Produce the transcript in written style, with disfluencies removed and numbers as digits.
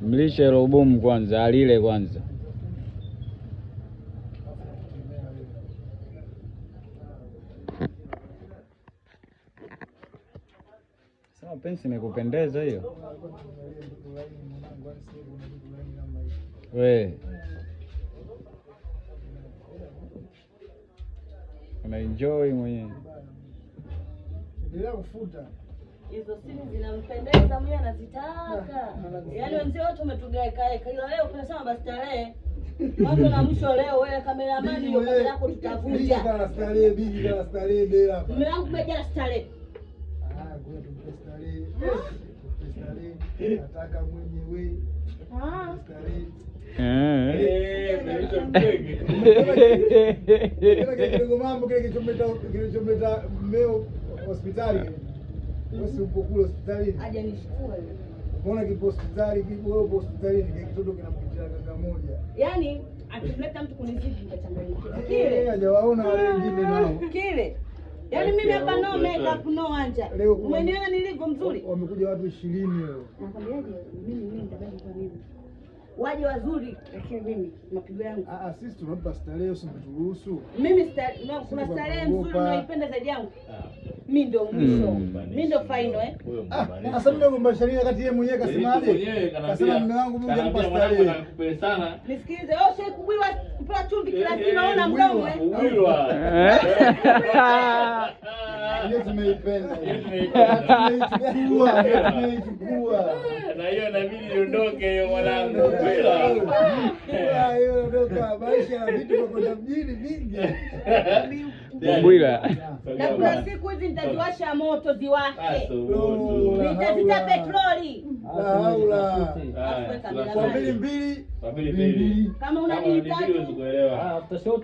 Mlishe hilo bomu kwanza, alile kwanza. Sasa pensi imekupendeza hiyo? We unaenjoy mwenyewe. Bila kufuta. Hizo simu zinampendeza mwenyewe anazitaka. Yaani wenzao wote umetugaeka ila leo tunasema basi tarehe. Mwanzo na mwisho leo wewe kameramani hiyo kamera yako tutavuja. Kana starehe bigi kana starehe dela hapa. Mume wangu umejaa starehe. Ngoja tumpe starehe. Starehe nataka mwenyewe. Starehe. Kile mambo kile kilichometa mmeo hospitali. Wewe upo kule hospitali. Aje nishukue. Unaona kipo hospitali, kipo wewe hospitali, kile kitoto kinampitia kaka moja. Yaani akileta mtu kunizidi nitachanganyikiwa. Kile hajawaona wale wengine nao. Kile. Yaani mimi hapa no makeup no anja. Umeniona nilivyo mzuri? Wamekuja watu 20 leo. Nakwambiaje mimi nitabaki kwa nini? Waje wazuri lakini mimi mapigo yangu. Sisi tunampa starehe usimturuhusu. Mimi kuna starehe nzuri unaipenda zaidi yangu. Mimi ndo mwisho. Mimi ndo final Sasa mimi ngombasharia kati yeye mwenyewe kasemaje? Kasema mume wangu mimi nimpa starehe. Nakupenda sana. Nisikilize, sasa kubiwa kupewa chumvi kila siku naona mdomo Kubiwa. Yeye tumeipenda. Tumeichukua. Na hiyo inabidi niondoke hiyo mwanangu. Hiyo ndoka maisha vitu vya kwenda mjini vingi. Bwila. Na kuna siku hizi nitaziwasha moto ziwake. Nitazita petroli. Haula. Kwa mbili. Kama unanihitaji. After shot.